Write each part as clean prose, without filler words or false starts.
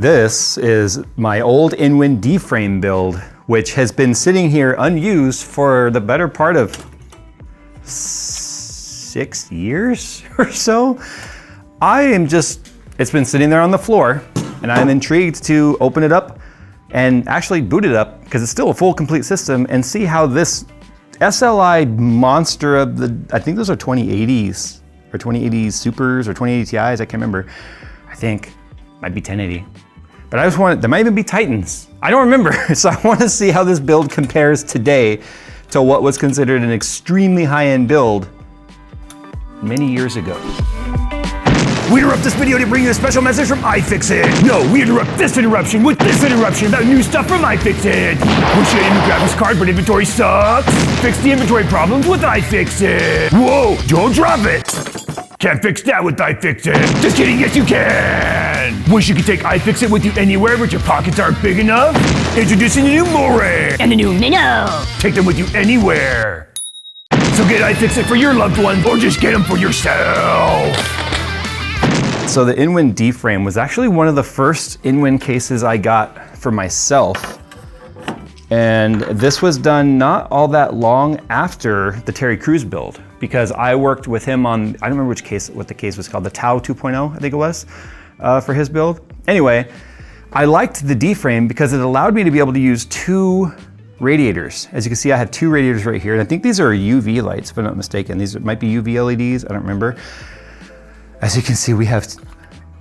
This is my old Inwind D-frame build, which has been sitting here unused for the better part of 6 years or so. It's been sitting there on the floor, and I'm intrigued to open it up and actually boot it up, because it's still a full complete system, and see how this SLI monster of I think those are 2080s, or 2080 Supers, or 2080 Ti's, I can't remember. I think, might be 1080. But I just there might even be Titans. I don't remember, so I want to see how this build compares today to what was considered an extremely high-end build many years ago. We interrupt this video to bring you a special message from iFixit. No, we interrupt this interruption with this interruption about new stuff from iFixit. Wish you had a new graphics card, but inventory sucks? Fix the inventory problems with iFixit. Whoa, don't drop it. Can't fix that with iFixit. Just kidding, yes you can. Wish you could take iFixit with you anywhere, but your pockets aren't big enough? Introducing the new More and the new Minnow. Take them with you anywhere. So get iFixit for your loved ones, or just get them for yourself. So the Inwind D-frame was actually one of the first Inwind cases I got for myself. And this was done not all that long after the Terry Crews build, because I worked with him on, I don't remember what the case was called, the Tau 2.0, I think it was, for his build. Anyway, I liked the D-frame because it allowed me to be able to use 2 radiators. As you can see, I have 2 radiators right here. And I think these are UV lights, if I'm not mistaken. These might be UV LEDs, I don't remember. As you can see, we have,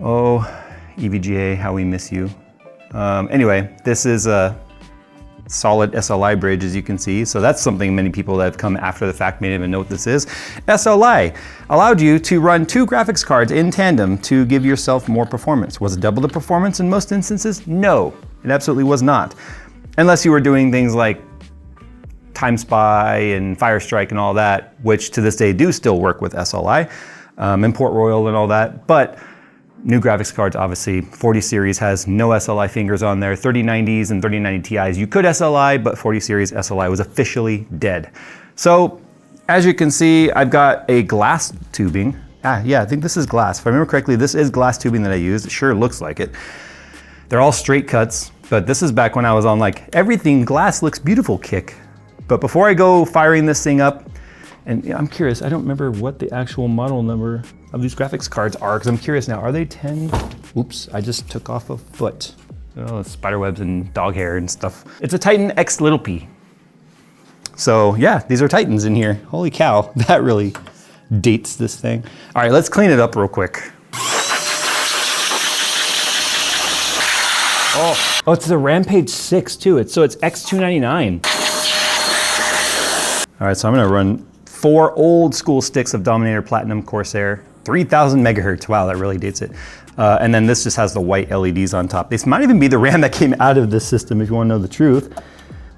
EVGA, how we miss you. Anyway, this is a solid SLI bridge, as you can see. So that's something many people that have come after the fact may not even know what this is. SLI allowed you to run 2 graphics cards in tandem to give yourself more performance. Was it double the performance in most instances? No, it absolutely was not. Unless you were doing things like Time Spy and Firestrike and all that, which to this day do still work with SLI. Import Royal and all that, but new graphics cards, obviously, 40 series has no SLI fingers on there. 3090s and 3090 Ti's, you could SLI, but 40 series SLI was officially dead. So, as you can see, I've got a glass tubing. Yeah, I think this is glass. If I remember correctly, this is glass tubing that I used. It sure looks like it. They're all straight cuts, but this is back when I was on like, everything glass looks beautiful kick. But before I go firing this thing up, and I'm curious, I don't remember what the actual model number of these graphics cards are, because I'm curious now, are they 10? Oops, I just took off a foot. Oh, spider webs and dog hair and stuff. It's a Titan X little p. So yeah, these are Titans in here. Holy cow, that really dates this thing. All right, let's clean it up real quick. Oh, it's the Rampage 6 too. So it's X299. All right, so I'm gonna run 4 old school sticks of Dominator Platinum Corsair, 3000 megahertz. Wow, that really dates it. And then this just has the white LEDs on top. This might even be the RAM that came out of this system if you want to know the truth.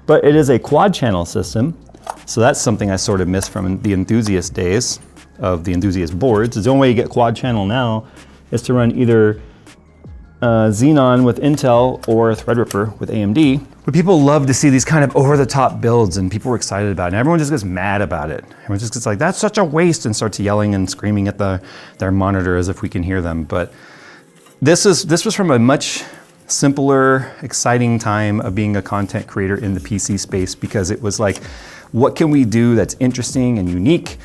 But it is a quad channel system. So that's something I sort of missed from the enthusiast days of the enthusiast boards. The only way you get quad channel now is to run either Xenon with Intel or Threadripper with AMD. But people love to see these kind of over-the-top builds, and people were excited about it, and everyone just gets mad about it. Everyone just gets like, that's such a waste, and starts yelling and screaming at their monitor as if we can hear them. But this was from a much simpler, exciting time of being a content creator in the PC space, because it was like, what can we do that's interesting and unique?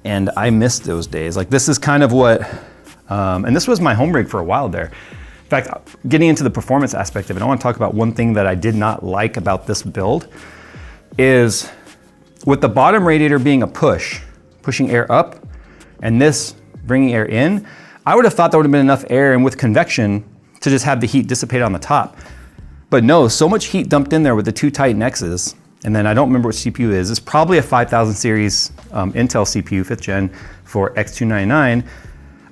And I missed those days. Like, this is kind of what, and this was my home rig for a while there. In fact, getting into the performance aspect of it, I want to talk about one thing that I did not like about this build is with the bottom radiator being a pushing air up, and this bringing air in, I would have thought there would have been enough air and with convection to just have the heat dissipate on the top. But no, so much heat dumped in there with the 2 Titan X's, and then I don't remember what CPU it is. It's probably a 5000 series Intel CPU, 5th gen for X299.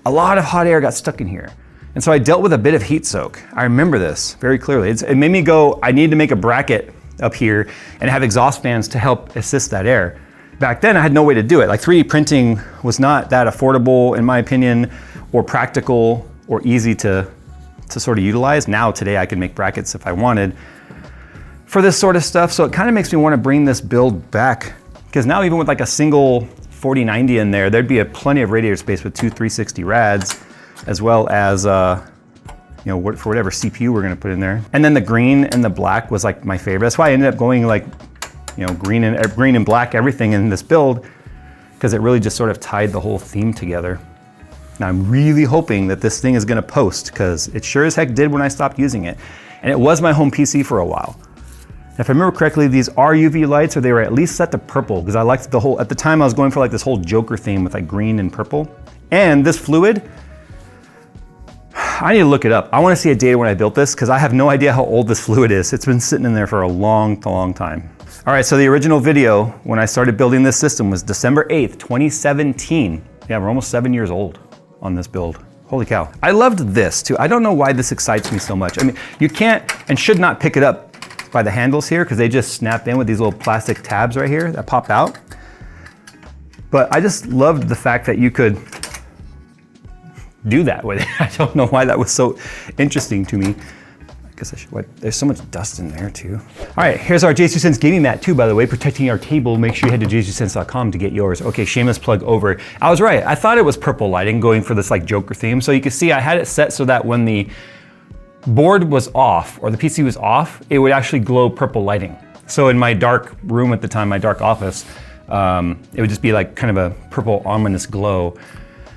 A lot of hot air got stuck in here. And so I dealt with a bit of heat soak. I remember this very clearly. It made me go, I need to make a bracket up here and have exhaust fans to help assist that air. Back then I had no way to do it. Like 3D printing was not that affordable in my opinion, or practical or easy to sort of utilize. Now today I can make brackets if I wanted for this sort of stuff. So it kind of makes me want to bring this build back, because now even with like a single 4090 in there, there'd be plenty of radiator space with 2 360 rads, as well as you know, for whatever CPU we're gonna put in there. And then the green and the black was like my favorite. That's why I ended up going like, you know, green and black, everything in this build, because it really just sort of tied the whole theme together. Now I'm really hoping that this thing is gonna post, because it sure as heck did when I stopped using it. And it was my home PC for a while. If I remember correctly, these are UV lights, or they were at least set to purple, because I liked the whole, at the time I was going for like this whole Joker theme with like green and purple. And this fluid, I need to look it up. I want to see a date when I built this, because I have no idea how old this fluid is. It's been sitting in there for a long time. All right, so the original video when I started building this system was December 8th, 2017. Yeah, we're almost 7 years old on this build. Holy cow. I loved this too. I don't know why this excites me so much. I mean, you can't and should not pick it up by the handles here, because they just snap in with these little plastic tabs right here that pop out. But I just loved the fact that you could do that with it. I don't know why that was so interesting to me. I guess I should wipe. There's so much dust in there too. All right, here's our JayzTwoCents gaming mat too, by the way, protecting our table. Make sure you head to JayzTwoCents.com to get yours. Okay, shameless plug over. I was right, I thought it was purple lighting going for this like Joker theme. So you can see I had it set so that when the board was off, or the PC was off, it would actually glow purple lighting. So in my dark room at the time, my dark office, it would just be like kind of a purple ominous glow.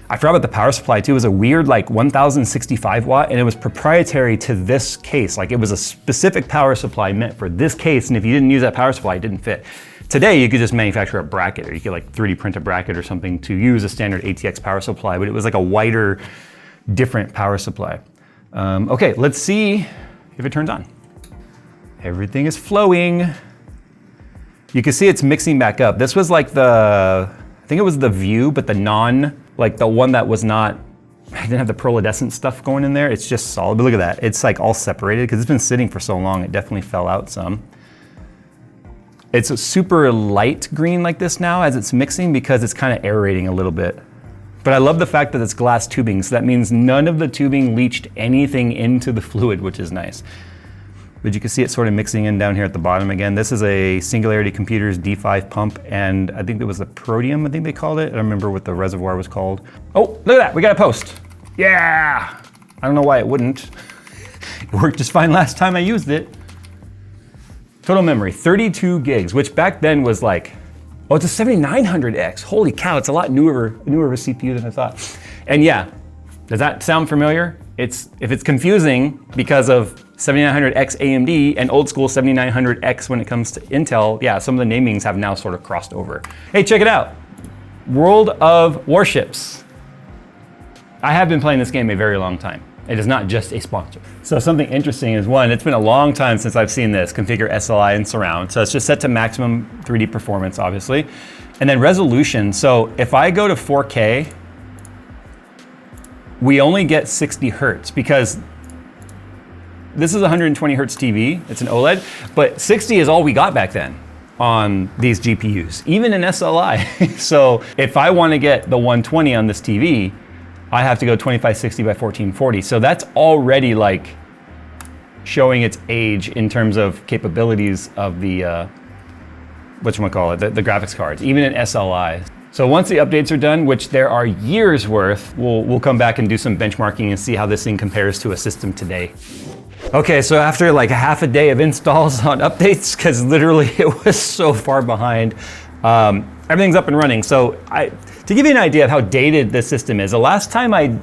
I forgot about the power supply too. It was a weird like 1065 watt, and it was proprietary to this case. Like it was a specific power supply meant for this case, and if you didn't use that power supply, it didn't fit. Today, you could just manufacture a bracket, or you could like 3D print a bracket or something to use a standard ATX power supply, but it was like a wider, different power supply. Okay, let's see if it turns on. Everything is flowing. You can see it's mixing back up. This was like I think it was the View, but like the one that was not, I didn't have the pearlescent stuff going in there. It's just solid, but look at that. It's like all separated, because it's been sitting for so long, it definitely fell out some. It's a super light green like this now as it's mixing, because it's kind of aerating a little bit. But I love the fact that it's glass tubing, so that means none of the tubing leached anything into the fluid, which is nice. But you can see it sort of mixing in down here at the bottom again. This is a Singularity Computers D5 pump, and I think it was the Protium, I think they called it. I don't remember what the reservoir was called. Oh, look at that, we got a post. Yeah! I don't know why it wouldn't. It worked just fine last time I used it. Total memory, 32 gigs, which back then was like, oh, it's a 7900X. Holy cow, it's a lot newer of a CPU than I thought. And yeah, does that sound familiar? If it's confusing because of 7900X AMD and old school 7900X when it comes to Intel, yeah, some of the namings have now sort of crossed over. Hey, check it out. World of Warships. I have been playing this game a very long time. It is not just a sponsor. So something interesting is, one, it's been a long time since I've seen this, configure SLI and surround. So it's just set to maximum 3D performance, obviously. And then resolution. So if I go to 4K, we only get 60 Hertz, because this is a 120 Hertz TV, it's an OLED, but 60 is all we got back then on these GPUs, even in SLI. So if I want to get the 120 on this TV, I have to go 2560 by 1440. So that's already like showing its age in terms of capabilities of the, whatchamacallit, the graphics cards, even in SLI. So once the updates are done, which there are years worth, we'll come back and do some benchmarking and see how this thing compares to a system today. Okay, so after like a half a day of installs on updates, because literally it was so far behind, everything's up and running. So to give you an idea of how dated this system is, the last time I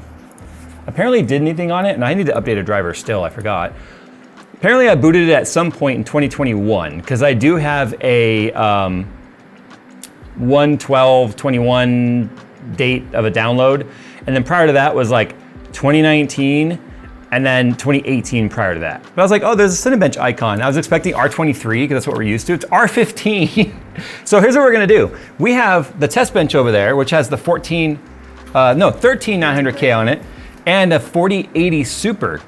apparently did anything on it, and I need to update a driver still, I forgot. Apparently I booted it at some point in 2021, because I do have a 1/12/21 date of a download. And then prior to that was like 2019, and then 2018 prior to that. But I was like, oh, there's a Cinebench icon. I was expecting R23, because that's what we're used to. It's R15. So here's what we're gonna do. We have the test bench over there, which has the 13900K on it, and a 4080 Super.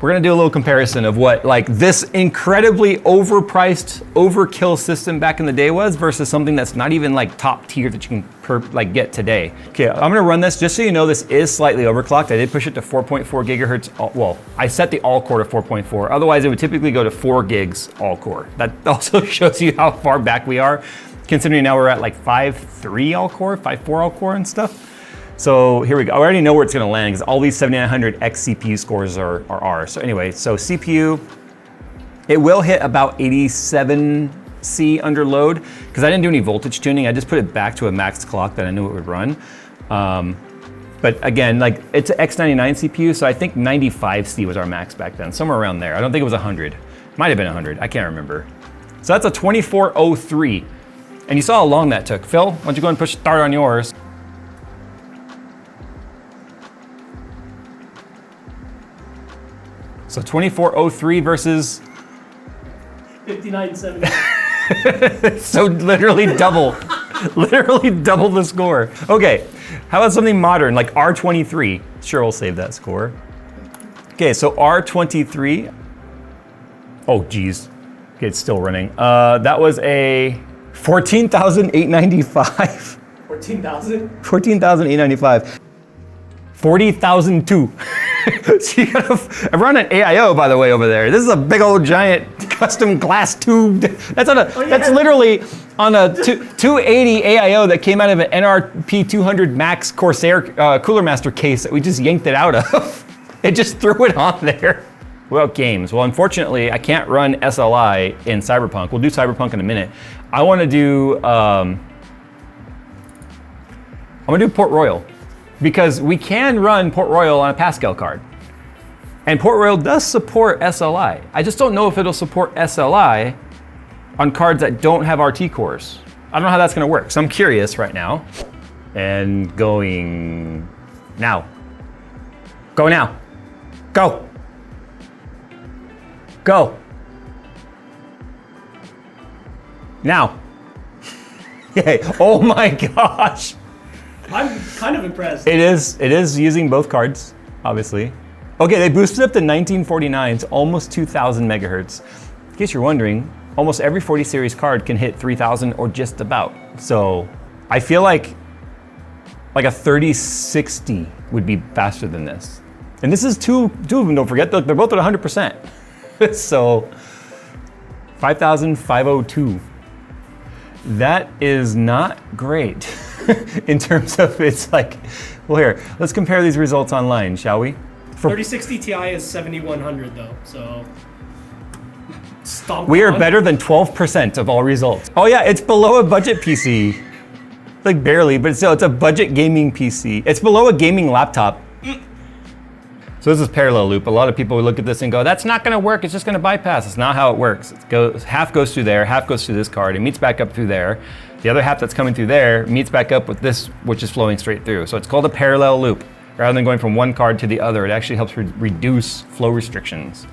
We're gonna do a little comparison of what like this incredibly overpriced, overkill system back in the day was versus something that's not even like top tier that you can get today. Okay, I'm gonna run this just so you know this is slightly overclocked. I did push it to 4.4 gigahertz. Well, I set the all core to 4.4. Otherwise, it would typically go to 4 gigs all core. That also shows you how far back we are, considering now we're at like 5.3 all core, 5.4 all core and stuff. So here we go. I already know where it's gonna land because all these 7900X CPU scores are ours. So anyway, so CPU, it will hit about 87C under load because I didn't do any voltage tuning. I just put it back to a max clock that I knew it would run. But again, like it's an X99 CPU, so I think 95C was our max back then, somewhere around there. I don't think it was 100. Might have been 100, I can't remember. So that's a 2403. And you saw how long that took. Phil, why don't you go and push start on yours? So 2403 versus 5970. so literally double, literally double the score. Okay, how about something modern like R23? Sure, we'll save that score. Okay, so R23. Oh geez, okay, it's still running. That was a 14,895. 14,000? 14,895. 40,002. So you gotta run an AIO, by the way, over there. This is a big old giant custom glass tube. That's on a. Oh, yeah. That's literally on a 280 AIO that came out of an NRP 200 Max Corsair Cooler Master case that we just yanked it out of. It just threw it on there. Well, games. Well, unfortunately, I can't run SLI in Cyberpunk. We'll do Cyberpunk in a minute. I want to do. I'm gonna do Port Royal. Because we can run Port Royal on a Pascal card. And Port Royal does support SLI. I just don't know if it'll support SLI on cards that don't have RT cores. I don't know how that's gonna work, so I'm curious right now. And going now. Go now. Go. Go. Now. Yay. Oh my gosh. I'm kind of impressed. It is using both cards, obviously. Okay, they boosted up to 1949, it's almost 2000 megahertz. In case you're wondering, almost every 40 series card can hit 3000 or just about. So I feel like a 3060 would be faster than this. And this is two of them, don't forget, they're both at 100%. So 5,502. That is not great in terms of it's like, well here, let's compare these results online, shall we? 3060 Ti is 7100 though, so stomp We are on. better than 12% of all results. Oh yeah, it's below a budget PC. Like barely, but still, it's a budget gaming PC. It's below a gaming laptop. So this is parallel loop. A lot of people would look at this and go, that's not gonna work, it's just gonna bypass. It's not how it works. Half goes through there, half goes through this card, it meets back up through there. The other half that's coming through there meets back up with this, which is flowing straight through. So it's called a parallel loop. Rather than going from one card to the other, it actually helps reduce flow restrictions.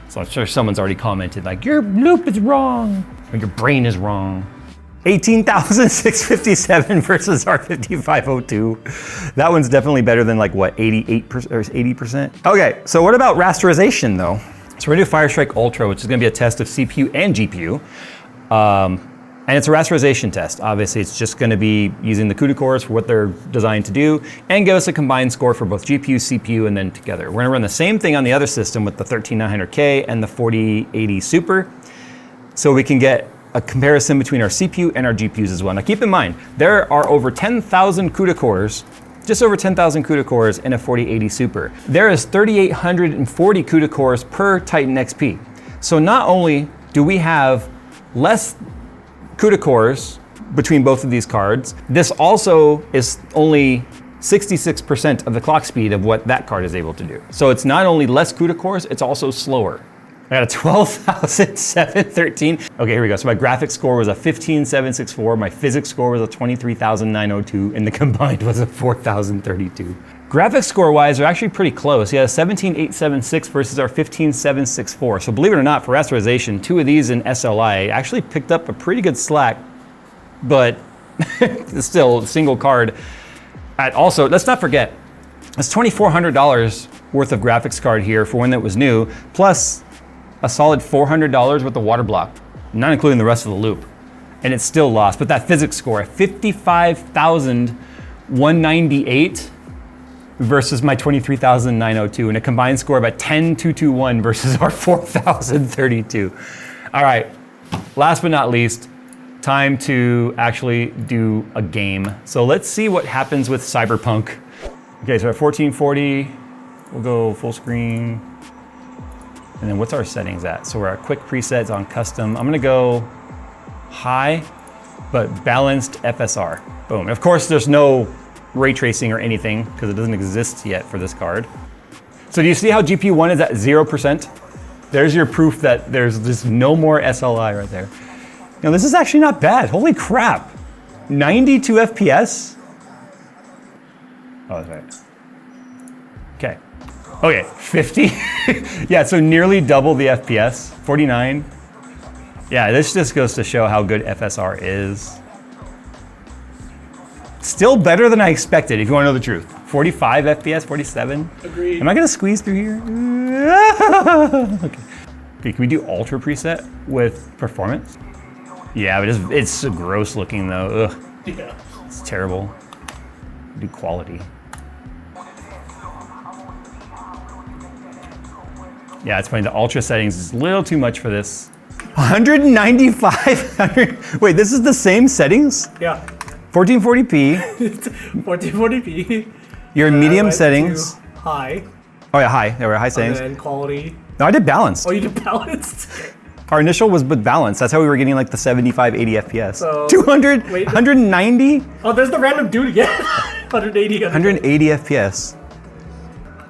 So I'm sure someone's already commented like, your loop is wrong, or your brain is wrong. 18,657 versus our 5502. That one's definitely better than like what, 88% or 80%? Okay, so what about rasterization though? So we're gonna do Firestrike Ultra, which is gonna be a test of CPU and GPU. And it's a rasterization test. Obviously, it's just gonna be using the CUDA cores for what they're designed to do and give us a combined score for both GPU, CPU, and then together. We're gonna run the same thing on the other system with the 13900K and the 4080 Super, so we can get a comparison between our CPU and our GPUs as well. Now keep in mind, there are over 10,000 CUDA cores, just over 10,000 CUDA cores in a 4080 Super. There is 3,840 CUDA cores per Titan XP. So not only do we have less CUDA cores between both of these cards, this also is only 66% of the clock speed of what that card is able to do. So it's not only less CUDA cores, it's also slower. I got a 12,713. Okay, here we go. So my graphics score was a 15,764. My physics score was a 23,902, and the combined was a 4,032. Graphics score wise, they're actually pretty close. Yeah, 17,876 versus our 15,764. So believe it or not, for rasterization, two of these in SLI actually picked up a pretty good slack, but still single card. Also, let's not forget, it's $2,400 worth of graphics card here for one that was new, plus a solid $400 worth of water block, not including the rest of the loop. And it's still lost, but that physics score, 55,198 versus my 23,902, and a combined score of a 10,221 versus our 4,032. All right, last but not least, time to actually do a game. So let's see what happens with Cyberpunk Okay, so at 1440, we'll go full screen. And then what's our settings at? So we're at quick presets on custom. I'm gonna go high, but balanced FSR. Boom. Of course, there's no ray tracing or anything because it doesn't exist yet for this card. So do you see how GPU 1 is at 0%? There's your proof that there's just no more SLI right there. Now this is actually not bad. Holy crap. 92 FPS? Oh, that's right. Okay. Okay, 50. Yeah, so nearly double the FPS, 49. Yeah, this just goes to show how good FSR is. Still better than I expected, if you want to know the truth. 45 FPS, 47. Agreed. Am I gonna squeeze through here? Okay. Okay, can we do Ultra preset with performance? Yeah, but it's gross looking though. Ugh. Yeah. It's terrible. Do quality. Yeah, it's funny. The Ultra settings is a little too much for this. 195. Wait, this is the same settings? Yeah. 1440p. 1440p. Your I medium went settings. to high. Oh yeah, high. There were high And settings. then quality. No, I did balanced. Oh, you did balanced? Our initial was with balance. That's how we were getting like the 75, 80 FPS. So, 200, wait. 190, Oh, there's the random dude again. 180. 180 FPS.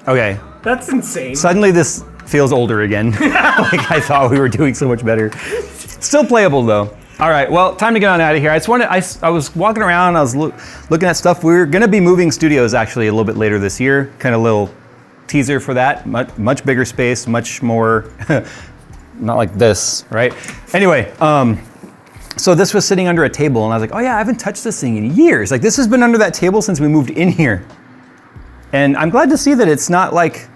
Okay, That's insane. suddenly this feels older again. Like I thought we were doing so much better. Still playable though. All right, well, time to get on out of here. I was walking around, I was looking at stuff. We're gonna be moving studios actually a little bit later this year. Kind of little teaser for that. Much bigger space, much more, not like this, right? Anyway, so this was sitting under a table and I was like, oh yeah, I haven't touched this thing in years. Like this has been under that table since we moved in here. And I'm glad to see that it's not like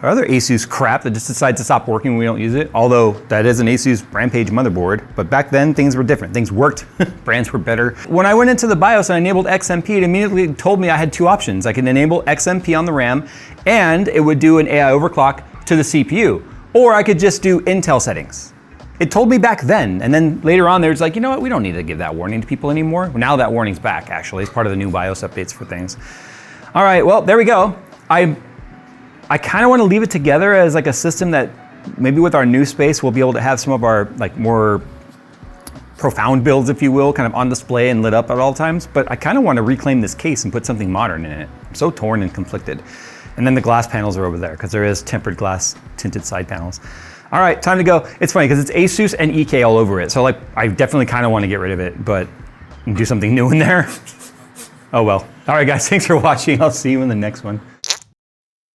our other Asus crap that just decides to stop working when we don't use it. Although that is an Asus Rampage motherboard, but back then things were different. Things worked, brands were better. When I went into the BIOS and I enabled XMP, it immediately told me I had two options. I could enable XMP on the RAM and it would do an AI overclock to the CPU. Or I could just do Intel settings. It told me back then, and then later on there's like, you know what, we don't need to give that warning to people anymore. Now that warning's back actually, it's part of the new BIOS updates for things. All right, well, there we go. I kind of want to leave it together as like a system that maybe with our new space, we'll be able to have some of our like more profound builds, if you will, kind of on display and lit up at all times. But I kind of want to reclaim this case and put something modern in it. I'm so torn and conflicted. And then the glass panels are over there because there is tempered glass tinted side panels. All right, time to go. It's funny because it's Asus and EK all over it. So like, I definitely kind of want to get rid of it, but do something new in there. Oh well. All right guys, thanks for watching. I'll see you in the next one.